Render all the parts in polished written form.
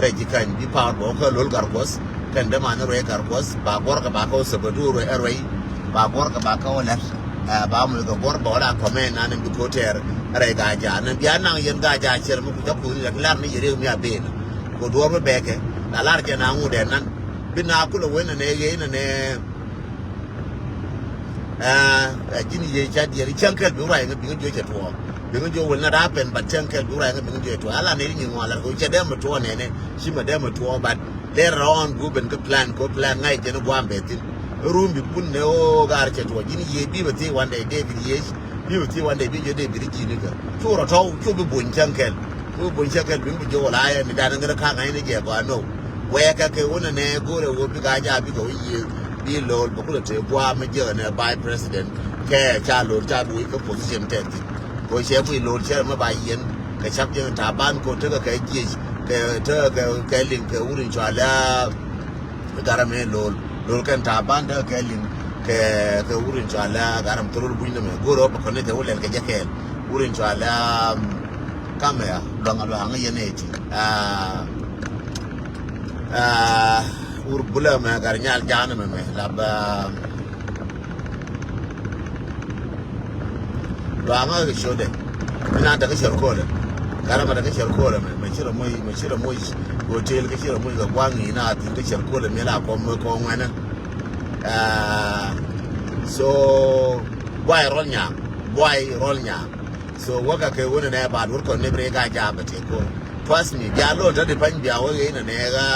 Rejikan di power boka lol garkos kan da mana roe garkos ba gor ka ba ko sabadu roe arwai ba gor ka ba ka wala ba mu ga gor ba wala komen nan bi ko ter re ga ja nan biya nan yen ga ja cer mu ku ta ku ni lar ni yere mi aben ko do ba beke na lar ke na ngu de nan bina ku lo wena ne ye ne jini ye cha di ri chankel bi rai ga bi jo che to bi jo wona da pen ba chankel bi rai ga bi jo to ala ne ni ngwa la ko che dem to ne shi ma dem to ba later on go ben ko plan ngai je no gwa betin room bi pun ne o gar che to jini ye bi ba ti one day David ye bi ba ti one day bi jo de bi ji ni ga to ro to chu bi bun chankel bi jo la ya ni da ngara ka ngai ne je ba no we ka ke wona ne go re wo bi ga ja bi ko ye bi lol ba ku te bwa me je ne by president ke cha lo cha bu ko position te ko che bu lol che ma ba yen ke chap je ta ban ko te ka ji ke link ke urin chala gara me lol kan ta ban da ke link ke urin chala garam turul buin me goro ba ko ne te ulen ke je ke urin chala kamera dongalo hanga yene ti urbula me gar nyal jana me laba banga ke shode ina da ke shorkole garama da ke shorkole me chira moy hotel ke chira moy ga wangi na tin ke shorkole me la ko ngana so boy rolnya so waka ke wona na ba dur ko ne bre ga ja ba te ko trust me ya lo da de pan biya wo ina ne ga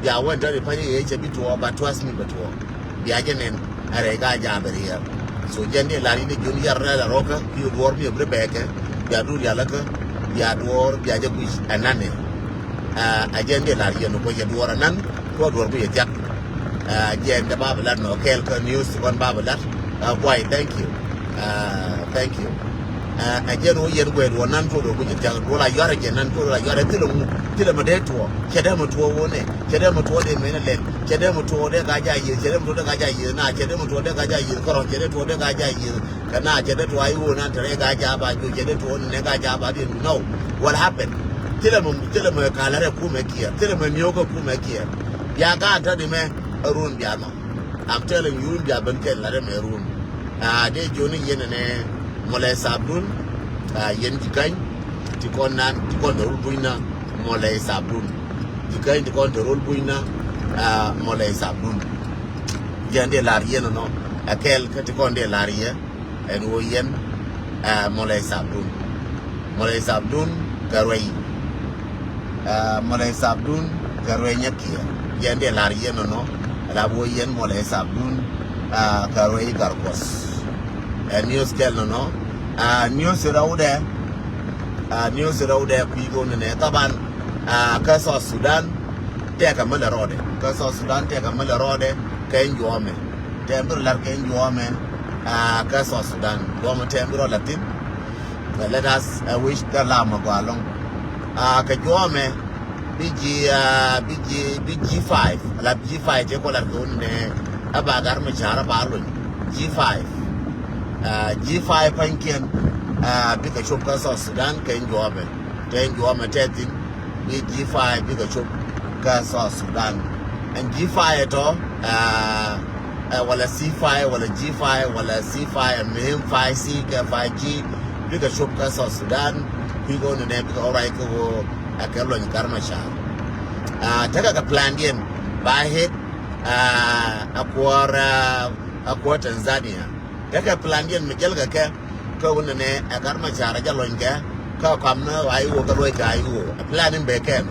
ya wanda da fani ya ce bituwa ba trust me bituwa ya jenen are ga ja bariya so jende lari de jun yar la roka yu dor mi bre beke ya dur ya laka ya dor ya je kuis anane a jende lari no ko je dor nan ko dor bu ya jak jende babala no kel ka news on babala boy thank you a jeno yen gwe do nan to do bu je jak do la yare je nan to la yare tilo ma de to kede mo to wone kede mo to de mena len kede mo to de ga ja yi kede mo to de ga ja yi na kede mo to de ga ja yi ko kede to de ga ja yi kana kede to ayi wona tare ga ja ba ju kede to ne ga ja ba de no what happened tilo mo kala re ku me kia tilo mo nyogo ku me kia ya ga ta de me run bia no I'm telling you bia ban ke la re me run de joni yen ne mole sabun yen dikan ti konan ti kon do buina molay sabun dikai di control buina molay sabun jande lariye no akel kati konde lariye en wo yen molay sabun garway nyakia jande lariye no la wo yen molay sabun garway garkos news kel no news raude pigo ne taban ka South Sudan te ka mala rode ka South Sudan te ka mala rode ka njome te mbir lar ka njome ka South Sudan goma te mbir latin let us wish the lama gwalong ka jome bg5 la bg5 je ko lar ko ne abagar ma chara balun g5 panken bika chop ka South Sudan ka njome te tin G5 bika chop ka South Sudan and G5 to wala C5 wala G5 wala C5 mem 5C ka 5G bika chop ka South Sudan biko ne bika orai ko akelo ni karma sha taka ka plan yen ba hit akwa Tanzania taka plan yen mi jalga ka wona ne akarma sha ra jalon ka kamna ayu ka loy ka ayu planning be ken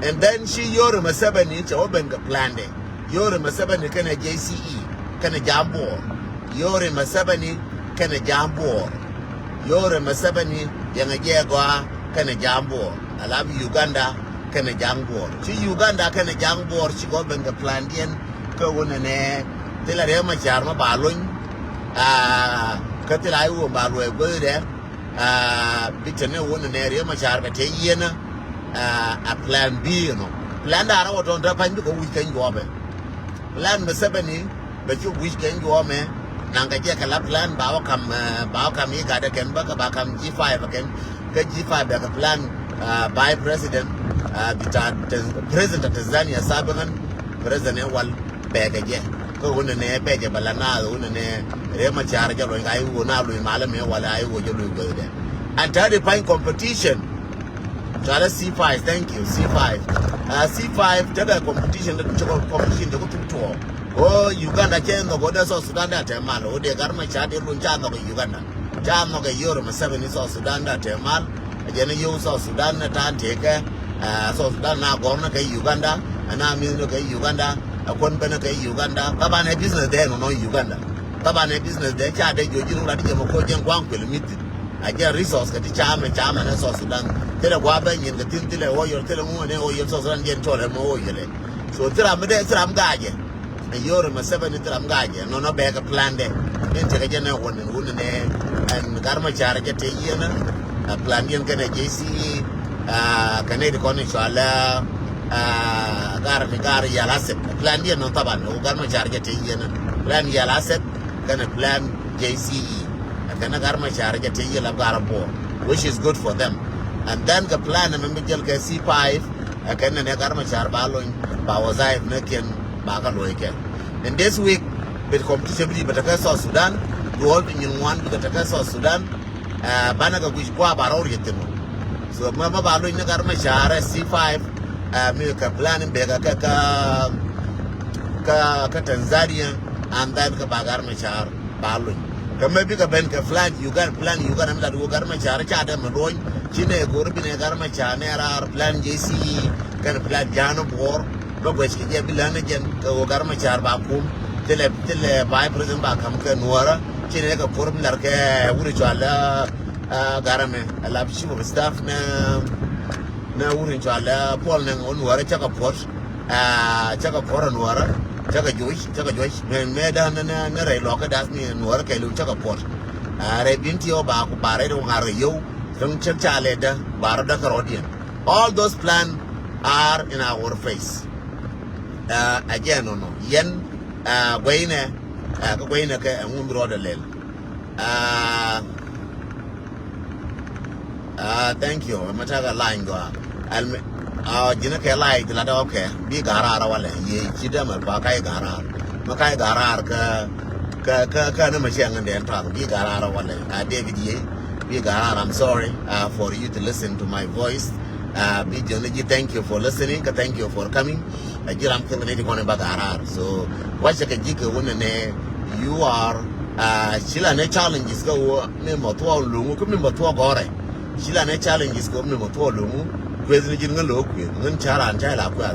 and then she yore masabani to oben ga plan de yore masabani kana JCE kana jambor yore masabani kana jambor yore masabani yanga jegwa kana jambor alabi Uganda kana jambor chi Uganda kana jambor chi oben ga plan den ko wona ne tela re ma char ma balon ka tela ayu ba loy go de bitane wona ne re ma char bete yena a plan B no plan da rawo don da pan ko weekend jobe plan me sebeni be chu weekend jobe nanga je kala plan ba kam yi ga da ken ba ka ba kam G5 ken ka G5 ba ka plan by president bita president of Tanzania sabangan president wal begaje ko wona ne beje balana wona ne rema charja lo ngai wona lo malame wala ai wo jelo gode and terrifying competition Chala C5 thank you C5 C5 tada competition da competition da kututo oh Uganda kendo goda so Sudan da temal o de garma chade lo chano ko Uganda chano ko yoro masabeni so Sudan da temal ajene yo so Sudan na ta teke so Sudan na gorna ka Uganda ana mi no ka Uganda akon bana ka Uganda baba na business there no Uganda baba na business there cha de jojiru la de mo ko jen kwang kwel miti aja resource ka ti chama na so Sudan tele gwa ba nyin ka tin tele o yor tele mo ne o yor so Sudan jen tole mo o yele so tira me de tira gaje yoro ma 7 tira gaje no be ka plan de en te ka jene won ne en garma chara ke te yena plan yen ka ne JC kane di koni soala gar yala set plan dia non taban o gar ma charge te yena plan yala set kana plan JCE kana gar ma charge te yela gar bo which is good for them and then the plan na mbijel ka C5 kana ne gar ma char balon ba wazaif ne ken ba ka loike and this week with competition bi bataka South Sudan to hold in one bataka South Sudan bana ga kuj kwa baror yeteno so mama balo ina garma shara C5 mi ka plan bega ka Tanzania and then ka bagar ma shar balo kama bi ka ben ka plan Uganda mi da garma shara cha da maloy chine gorbi ne garma chane ar plan JC kan plan jano bor do bes ki je bilana jen ka garma shar ba kum tele by president ba kam ka nuara chine ka forum lar ke wuri chala garame la chief of staff na wurin chala Paul na onwara chaka port onwara chaka joy me da na re lo ka das ni onwara kai lu chaka port re binti o ba ku bare do ngare yo tung chale da bar da karodian all those plans are in our face again no yen gwaine ka ngumro da lel thank you. I'm gonna line go. Jina ke line la da okay. Bi garara wala ye chida mal ba kai garar. Ma kai garar ka na mashi an da enta bi garara wala. David ye bi garar. I'm sorry for you to listen to my voice. Bi jonaji thank you for listening. Thank you for coming. Jiram kan ne di kone ba garar. So wacha ka jika wona ne you are chila ne challenges go ne motwa lungu ko ne motwa gore. Shila ne challenges ko me moto lungu kwezi ni jinga lo kwe ngun charan cha la kwa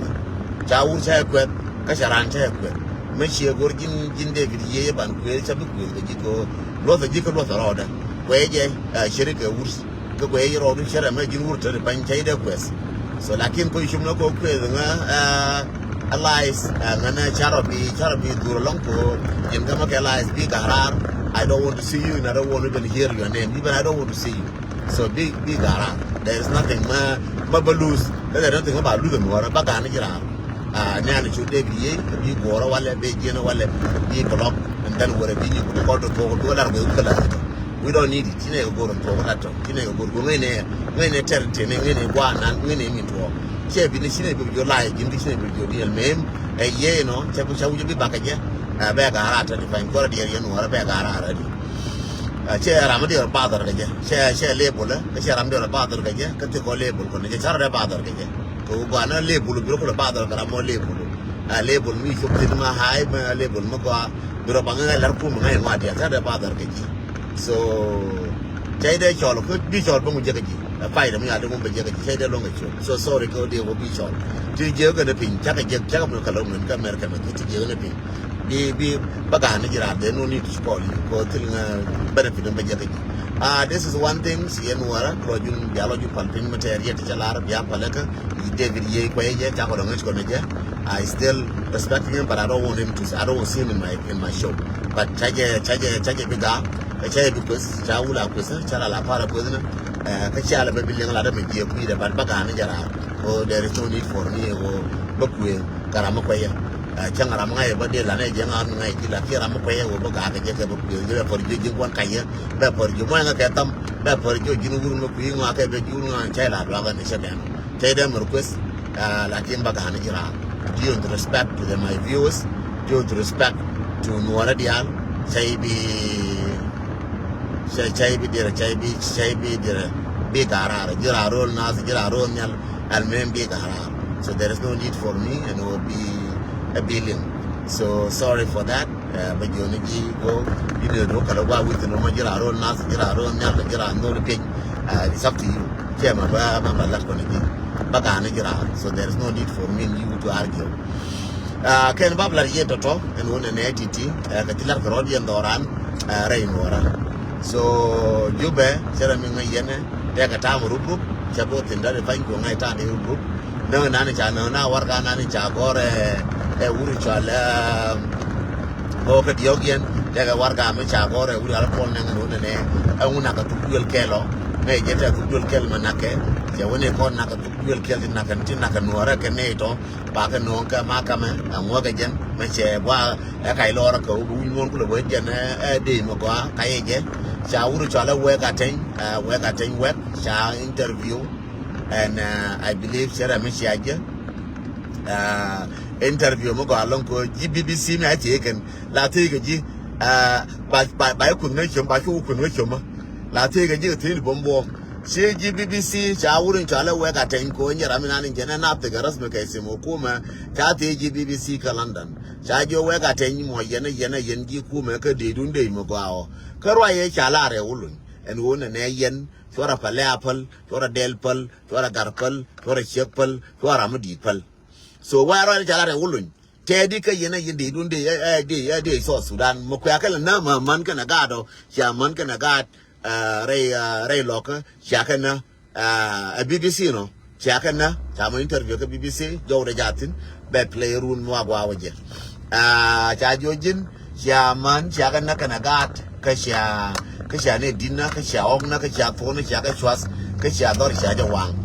cha ur cha kwe ka charan cha kwe me shi gor jin David ye ban kwe cha bi kwe jiko lo the jiko lo the roda kwe je shirika ur ko kwe ye rodu shara me jin ur ta ban cha ida kwes so lakin ko shum no ko kwe nga allies ngana charabi duro long ko jinga ma ke allies bi garar I don't want to see you and I don't want to even hear your name even I don't want to see you. So big around. There is nothing ma lose. There is nothing about losing more. Baga ni jira. Nyani chude biye bi gora wale be jena wale bi block and then wore bi ni ko to lar be ukala. We don't need it. Tine go to lato. Tine go ngene terte ngene kwa na ngene minto. Che bi ni sine bi yo lai jindi sine bi yo diel mem ye no che bu chawu bi bakaje. Be ga ara ta di fa ko di ye no be ga ara di. Che ramadi or padar gaje che label che ramadi or padar gaje kate ko label ko ne chara re padar gaje to gana label biro ko padar kara mo label mi ko tin ma hai ma label ma ko biro banga lar ku ma ngai ma dia chara padar gaje so che de chol ko bi chol ba mu je gaje pai da mu ya de mu be je gaje che de lo ngai so sorry ko de ko bi chol ti je ga de pin cha ga mo ka lo mun ka mer ka ma ti je ga pin bi baga ni jira de no need to spoil you ko til nga benefit ba jage this is one thing yen wara ko jun dialogue palpin material ti jalar biya palaka David ye ko ye ta ko ngi ko ne I still respect him but I don't want to see him in my show but chaje biga chaje because chaula ko sa chala la para ko na ka chala ba bilin la da me je ku da baga ni jara ko there is no need for me ko bakwe karama ko ye chẳng làm ngay vấn đề là này chẳng ăn ngay chỉ là kia làm một cái của cả cái cái một điều như là phần chuyện quan cái á bây giờ chuyện mọi người cái tâm bây giờ chuyện chuyện nó quý ngoài cái việc chuyện ngoài chạy là lo cái này sẽ đẹp chạy đây một request lakin bagana Iran. Due to respect to my viewers, due to respect to Nuara Dial, Chaibi dire big harar, jira roll nas, jira roll nyal, and men big harar. So there is no need for me, and it will be a billion. So sorry for that. But you go, you know, look at what with the normal jira roll nas, jira roll nyal, jira no pig. It's up to you. So there is no need for me and you to argue. Ken babla yeto to and one an entity katilar karodi and oran rainora. So jube seraminga yene take a time rubu chabo tinda de fine go ngai tani rubu no nani chana na warga nani chagore uri chala boka diogian take a warga me chagore uri alpon nanga ne una ka tukuel kelo me jeta tukuel kel manake ya wone kon naka tukuel kel nakan tin nakan nuara keneto ba ka no ka makame amwa ka jen me che bwa e kai lora ko bu nyon ku le jen e de mo kwa kayeje cha uru chala we ka ten we cha interview and I believe sera me shaje interview mo ko alon ko GBBC me ateken la tege ji ba ku ne chom ba ku ne chom la tege ji tin bombo she GBBC cha wurin chala we ka ten ko nyara mina ni jena na te garas me kai simo kuma cha te GBBC ka London cha jo we ka ten mo yene yen gi kuma ka de dun de mo gao karwa ye chala re ulun en wona ne yen chora pale apple chora delpal chora garpal chora chepal chora mudipal so wa ro chala re ulun te di ka yene yen de dun de so Sudan mo kwa kala na man kana gado cha man kana gad Ray Locker, Shakana, a BBC, no, Shakana, Tamo interview at BBC, Joe the Jatin, bed play room Wawaja. Chajojin, Shaman, Shakana Kanagat, Kasha ne dinner, Kasha Ogna, Kasha Phone, Shaka Chwas, Kasha Dor Shaja Wang.